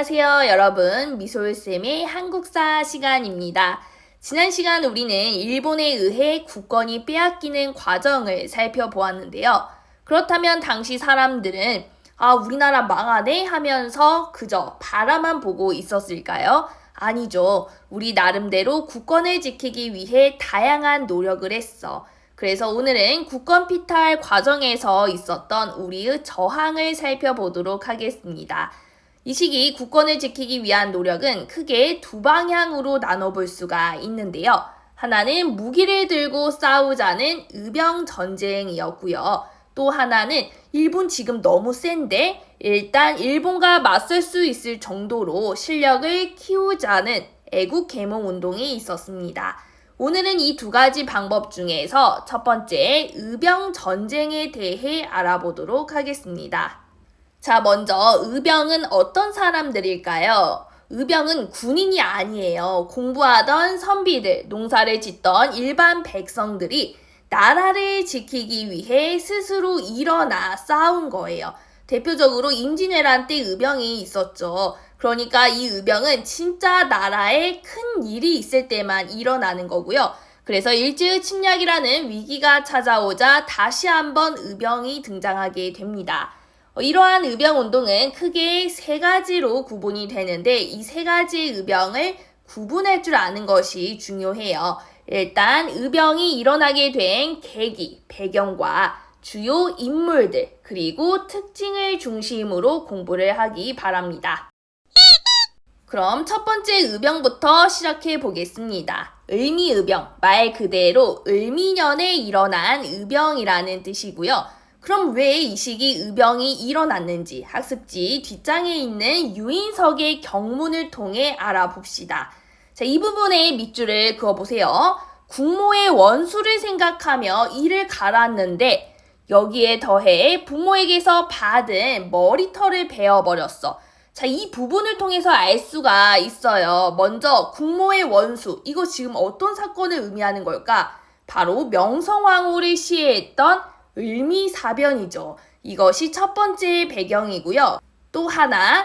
안녕하세요, 여러분. 미솔쌤의 한국사 시간입니다. 지난 시간 우리는 일본에 의해 국권이 빼앗기는 과정을 살펴보았는데요. 그렇다면 당시 사람들은 우리나라 망하네 하면서 그저 바라만 보고 있었을까요? 아니죠. 우리 나름대로 국권을 지키기 위해 다양한 노력을 했어. 그래서 오늘은 국권 피탈 과정에서 있었던 우리의 저항을 살펴보도록 하겠습니다. 이 시기 국권을 지키기 위한 노력은 크게 두 방향으로 나눠볼 수가 있는데요. 하나는 무기를 들고 싸우자는 의병 전쟁이었고요. 또 하나는 일본 지금 너무 센데 일단 일본과 맞설 수 있을 정도로 실력을 키우자는 애국 계몽 운동이 있었습니다. 오늘은 이 두 가지 방법 중에서 첫 번째 의병 전쟁에 대해 알아보도록 하겠습니다. 자, 먼저 의병은 어떤 사람들일까요? 의병은 군인이 아니에요. 공부하던 선비들, 농사를 짓던 일반 백성들이 나라를 지키기 위해 스스로 일어나 싸운 거예요. 대표적으로 임진왜란 때 의병이 있었죠. 그러니까 이 의병은 진짜 나라에 큰 일이 있을 때만 일어나는 거고요. 그래서 일제의 침략이라는 위기가 찾아오자 다시 한번 의병이 등장하게 됩니다. 이러한 의병 운동은 크게 세 가지로 구분이 되는데 이 세 가지의 의병을 구분할 줄 아는 것이 중요해요. 일단 의병이 일어나게 된 계기, 배경과 주요 인물들, 그리고 특징을 중심으로 공부를 하기 바랍니다. 그럼 첫 번째 의병부터 시작해 보겠습니다. 을미의병, 말 그대로 을미년에 일어난 의병이라는 뜻이고요. 그럼 왜 이 시기 의병이 일어났는지 학습지 뒷장에 있는 유인석의 경문을 통해 알아봅시다. 자, 이 부분에 밑줄을 그어보세요. 국모의 원수를 생각하며 이를 갈았는데 여기에 더해 부모에게서 받은 머리털을 베어버렸어. 자, 이 부분을 통해서 알 수가 있어요. 먼저 국모의 원수, 이거 지금 어떤 사건을 의미하는 걸까? 바로 명성황후를 시해했던 을미사변이죠. 이것이 첫 번째 배경이고요. 또 하나,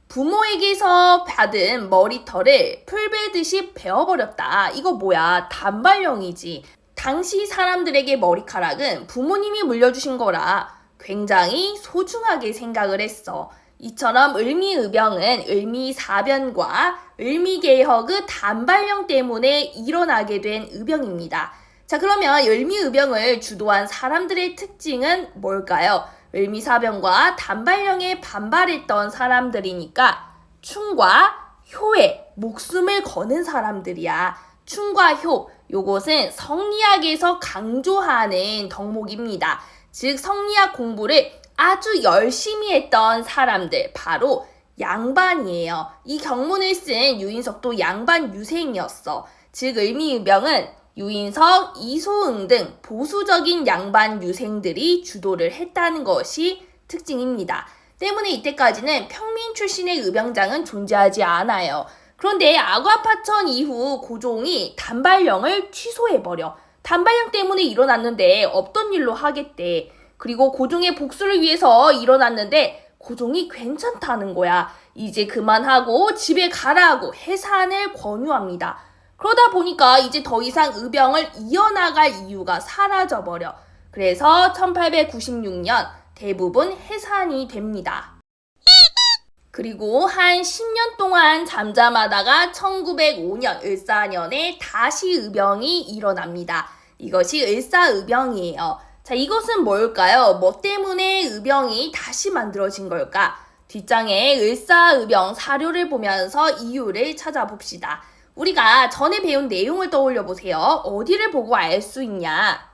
부모에게서 받은 머리털을 풀베듯이 베어버렸다. 이거 뭐야? 단발령이지. 당시 사람들에게 머리카락은 부모님이 물려주신 거라 굉장히 소중하게 생각을 했어. 이처럼 을미의병은 을미사변과 을미개혁의 단발령 때문에 일어나게 된 의병입니다. 자, 그러면 을미의병을 주도한 사람들의 특징은 뭘까요? 을미사병과 단발령에 반발했던 사람들이니까 충과 효에 목숨을 거는 사람들이야. 충과 효, 요것은 성리학에서 강조하는 덕목입니다. 즉 성리학 공부를 아주 열심히 했던 사람들, 바로 양반이에요. 이 경문을 쓴 유인석도 양반 유생이었어. 즉 을미의병은 유인석, 이소응 등 보수적인 양반 유생들이 주도를 했다는 것이 특징입니다. 때문에 이때까지는 평민 출신의 의병장은 존재하지 않아요. 그런데 아과파천 이후 고종이 단발령을 취소해버려. 단발령 때문에 일어났는데 없던 일로 하겠대. 그리고 고종의 복수를 위해서 일어났는데 고종이 괜찮다는 거야. 이제 그만하고 집에 가라고 해산을 권유합니다. 그러다 보니까 이제 더 이상 의병을 이어나갈 이유가 사라져버려. 그래서 1896년 대부분 해산이 됩니다. 그리고 한 10년 동안 잠잠하다가 1905년 을사년에 다시 의병이 일어납니다. 이것이 을사의병이에요. 자, 이것은 뭘까요? 뭐 때문에 의병이 다시 만들어진 걸까? 뒷장에 을사의병 사료를 보면서 이유를 찾아봅시다. 우리가 전에 배운 내용을 떠올려 보세요. 어디를 보고 알 수 있냐?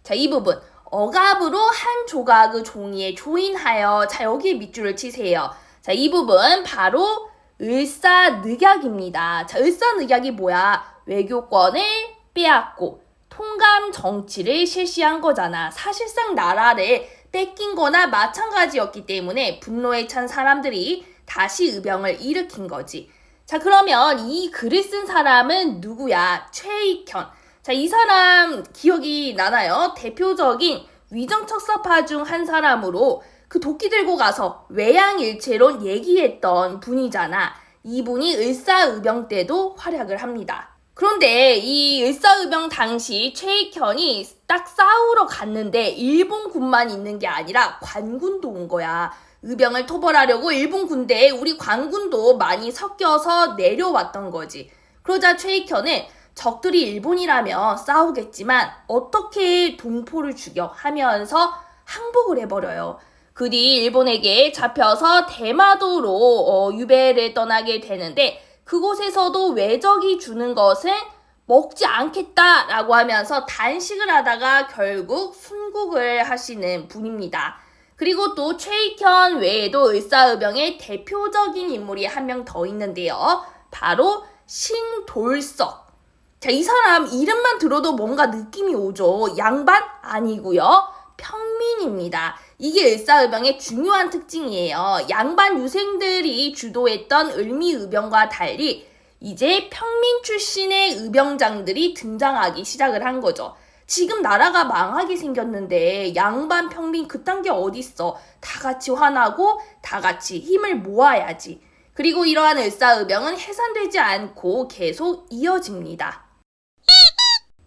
자, 이 부분. 억압으로 한 조각의 종이에 조인하여. 자, 여기에 밑줄을 치세요. 자, 이 부분 바로 을사늑약입니다. 자, 을사늑약이 뭐야? 외교권을 빼앗고 통감 정치를 실시한 거잖아. 사실상 나라를 뺏긴 거나 마찬가지였기 때문에 분노에 찬 사람들이 다시 의병을 일으킨 거지. 자, 그러면 이 글을 쓴 사람은 누구야? 최익현. 자, 이 사람 기억이 나나요? 대표적인 위정척사파 중 한 사람으로 그 도끼 들고 가서 외양일체론 얘기했던 분이잖아. 이분이 을사의병 때도 활약을 합니다. 그런데 이 을사의병 당시 최익현이 딱 싸우러 갔는데 일본군만 있는 게 아니라 관군도 온 거야. 의병을 토벌하려고 일본 군대에 우리 관군도 많이 섞여서 내려왔던 거지. 그러자 최익현은 적들이 일본이라면 싸우겠지만 어떻게 동포를 죽여 하면서 항복을 해버려요. 그 뒤 일본에게 잡혀서 대마도로 유배를 떠나게 되는데 그곳에서도 외적이 주는 것은 먹지 않겠다라고 하면서 단식을 하다가 결국 순국을 하시는 분입니다. 그리고 또 최익현 외에도 을사의병의 대표적인 인물이 한 명 더 있는데요. 바로 신돌석. 자, 이 사람 이름만 들어도 뭔가 느낌이 오죠. 양반? 아니고요. 평민입니다. 이게 을사의병의 중요한 특징이에요. 양반 유생들이 주도했던 을미의병과 달리 이제 평민 출신의 의병장들이 등장하기 시작을 한 거죠. 지금 나라가 망하게 생겼는데 양반 평민 그딴 게 어딨어. 다 같이 화나고 다 같이 힘을 모아야지. 그리고 이러한 을사의병은 해산되지 않고 계속 이어집니다.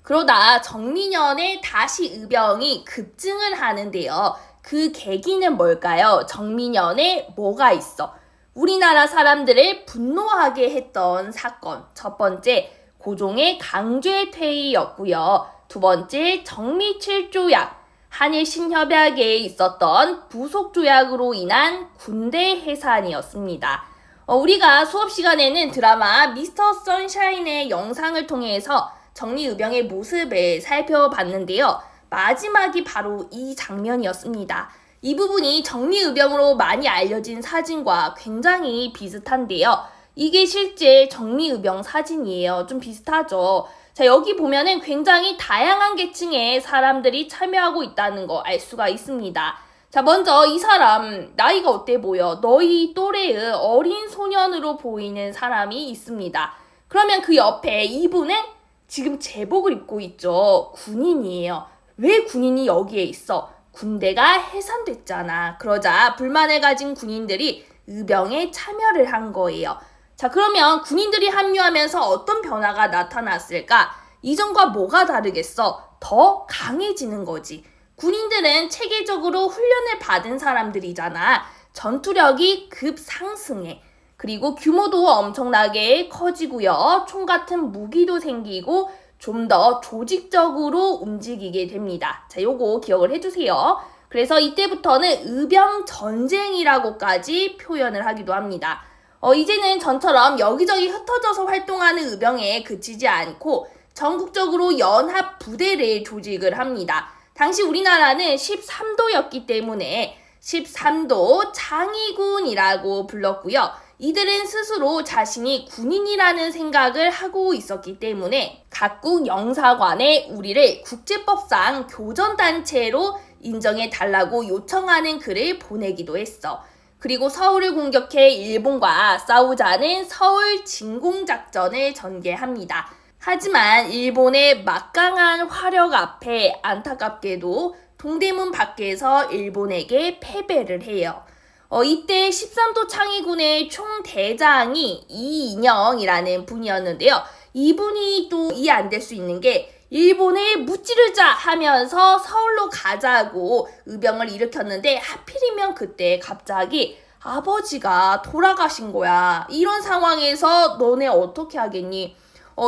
그러다 정민년에 다시 의병이 급증을 하는데요. 그 계기는 뭘까요? 정민년에 뭐가 있어? 우리나라 사람들을 분노하게 했던 사건. 첫 번째, 고종의 강제 퇴위였고요. 두 번째, 정미칠조약. 한일 신협약에 있었던 부속조약으로 인한 군대 해산이었습니다. 우리가 수업 시간에는 드라마 미스터 선샤인의 영상을 통해서 정리의병의 모습을 살펴봤는데요. 마지막이 바로 이 장면이었습니다. 이 부분이 정리의병으로 많이 알려진 사진과 굉장히 비슷한데요. 이게 실제 정리의병 사진이에요. 좀 비슷하죠. 자, 여기 보면은 굉장히 다양한 계층의 사람들이 참여하고 있다는 거 알 수가 있습니다. 자, 먼저 이 사람 나이가 어때 보여? 너희 또래의 어린 소년으로 보이는 사람이 있습니다. 그러면 그 옆에 이분은 지금 제복을 입고 있죠. 군인이에요. 왜 군인이 여기에 있어? 군대가 해산됐잖아. 그러자 불만을 가진 군인들이 의병에 참여를 한 거예요. 자, 그러면 군인들이 합류하면서 어떤 변화가 나타났을까? 이전과 뭐가 다르겠어? 더 강해지는 거지. 군인들은 체계적으로 훈련을 받은 사람들이잖아. 전투력이 급상승해. 그리고 규모도 엄청나게 커지고요. 총 같은 무기도 생기고 좀 더 조직적으로 움직이게 됩니다. 자, 요거 기억을 해주세요. 그래서 이때부터는 의병 전쟁이라고까지 표현을 하기도 합니다. 이제는 전처럼 여기저기 흩어져서 활동하는 의병에 그치지 않고 전국적으로 연합 부대를 조직을 합니다. 당시 우리나라는 13도였기 때문에 13도 장의군이라고 불렀고요. 이들은 스스로 자신이 군인이라는 생각을 하고 있었기 때문에 각국 영사관에 우리를 국제법상 교전단체로 인정해달라고 요청하는 글을 보내기도 했어. 그리고 서울을 공격해 일본과 싸우자는 서울 진공작전을 전개합니다. 하지만 일본의 막강한 화력 앞에 안타깝게도 동대문 밖에서 일본에게 패배를 해요. 이때 13도 창의군의 총대장이 이인영이라는 분이었는데요. 이분이 또 이해 안 될 수 있는 게 일본에 무찌르자 하면서 서울로 가자고 의병을 일으켰는데 하필이면 그때 갑자기 아버지가 돌아가신 거야. 이런 상황에서 너네 어떻게 하겠니?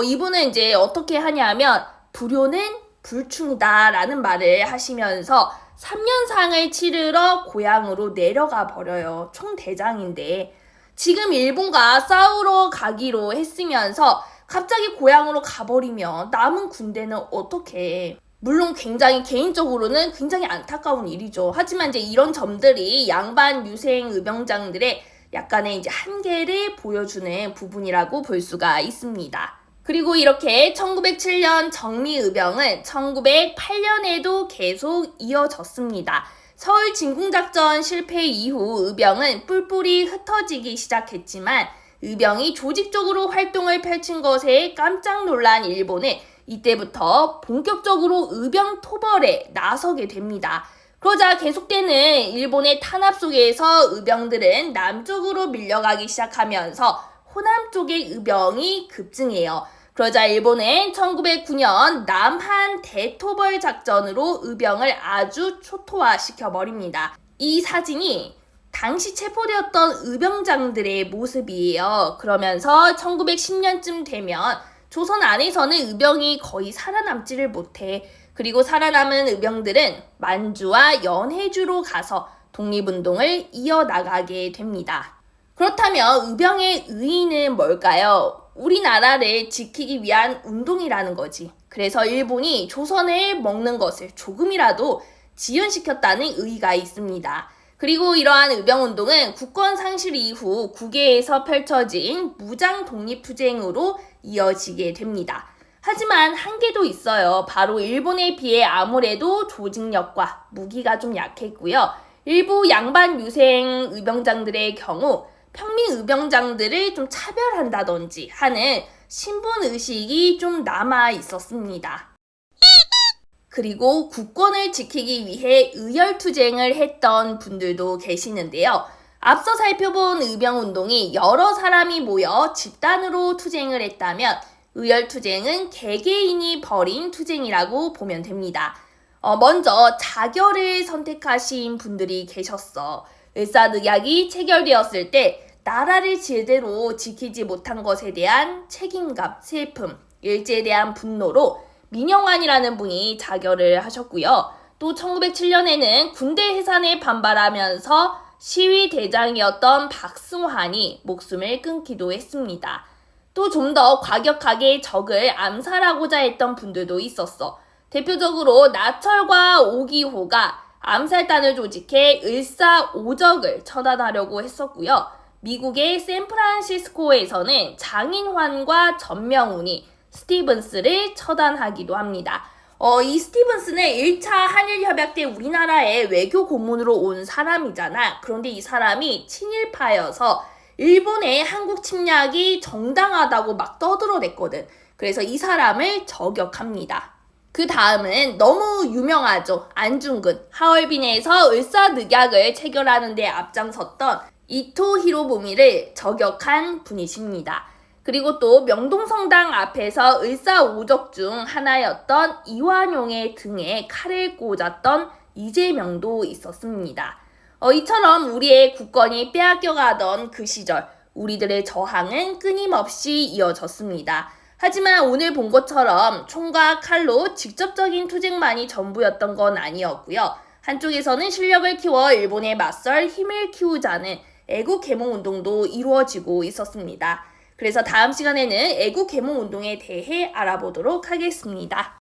이분은 이제 어떻게 하냐면 불효는 불충이다라는 말을 하시면서 3년상을 치르러 고향으로 내려가 버려요. 총대장인데. 지금 일본과 싸우러 가기로 했으면서 갑자기 고향으로 가버리면 남은 군대는 어떻게 해? 물론 굉장히 개인적으로는 굉장히 안타까운 일이죠. 하지만 이제 이런 점들이 양반 유생 의병장들의 약간의 이제 한계를 보여주는 부분이라고 볼 수가 있습니다. 그리고 이렇게 1907년 정미의병은 1908년에도 계속 이어졌습니다. 서울 진공작전 실패 이후 의병은 뿔뿔이 흩어지기 시작했지만 의병이 조직적으로 활동을 펼친 것에 깜짝 놀란 일본은 이때부터 본격적으로 의병 토벌에 나서게 됩니다. 그러자 계속되는 일본의 탄압 속에서 의병들은 남쪽으로 밀려가기 시작하면서 호남 쪽의 의병이 급증해요. 그러자 일본은 1909년 남한 대토벌 작전으로 의병을 아주 초토화시켜버립니다. 이 사진이 당시 체포되었던 의병장들의 모습이에요. 그러면서 1910년쯤 되면 조선 안에서는 의병이 거의 살아남지를 못해. 그리고 살아남은 의병들은 만주와 연해주로 가서 독립운동을 이어나가게 됩니다. 그렇다면 의병의 의의는 뭘까요? 우리나라를 지키기 위한 운동이라는 거지. 그래서 일본이 조선을 먹는 것을 조금이라도 지연시켰다는 의의가 있습니다. 그리고 이러한 의병운동은 국권 상실 이후 국외에서 펼쳐진 무장 독립투쟁으로 이어지게 됩니다. 하지만 한계도 있어요. 바로 일본에 비해 아무래도 조직력과 무기가 좀 약했고요. 일부 양반 유생 의병장들의 경우 평민 의병장들을 좀 차별한다든지 하는 신분의식이 좀 남아 있었습니다. 그리고 국권을 지키기 위해 의열투쟁을 했던 분들도 계시는데요. 앞서 살펴본 의병운동이 여러 사람이 모여 집단으로 투쟁을 했다면 의열투쟁은 개개인이 벌인 투쟁이라고 보면 됩니다. 먼저 자결을 선택하신 분들이 계셨어. 을사늑약이 체결되었을 때 나라를 제대로 지키지 못한 것에 대한 책임감, 슬픔, 일제에 대한 분노로 민영환이라는 분이 자결을 하셨고요. 또 1907년에는 군대 해산에 반발하면서 시위대장이었던 박승환이 목숨을 끊기도 했습니다. 또 좀 더 과격하게 적을 암살하고자 했던 분들도 있었어. 대표적으로 나철과 오기호가 암살단을 조직해 을사오적을 처단하려고 했었고요. 미국의 샌프란시스코에서는 장인환과 전명훈이 스티븐스를 처단하기도 합니다. 이 스티븐스는 1차 한일협약 때 우리나라에 외교 고문으로 온 사람이잖아. 그런데 이 사람이 친일파여서 일본의 한국 침략이 정당하다고 막 떠들어댔거든. 그래서 이 사람을 저격합니다. 그 다음은 너무 유명하죠. 안중근, 하얼빈에서 을사늑약을 체결하는 데 앞장섰던 이토 히로부미를 저격한 분이십니다. 그리고 또 명동성당 앞에서 을사오적 중 하나였던 이완용의 등에 칼을 꽂았던 이재명도 있었습니다. 이처럼 우리의 국권이 빼앗겨가던 그 시절 우리들의 저항은 끊임없이 이어졌습니다. 하지만 오늘 본 것처럼 총과 칼로 직접적인 투쟁만이 전부였던 건 아니었고요. 한쪽에서는 실력을 키워 일본에 맞설 힘을 키우자는 애국개몽운동도 이루어지고 있었습니다. 그래서 다음 시간에는 애국개몽운동에 대해 알아보도록 하겠습니다.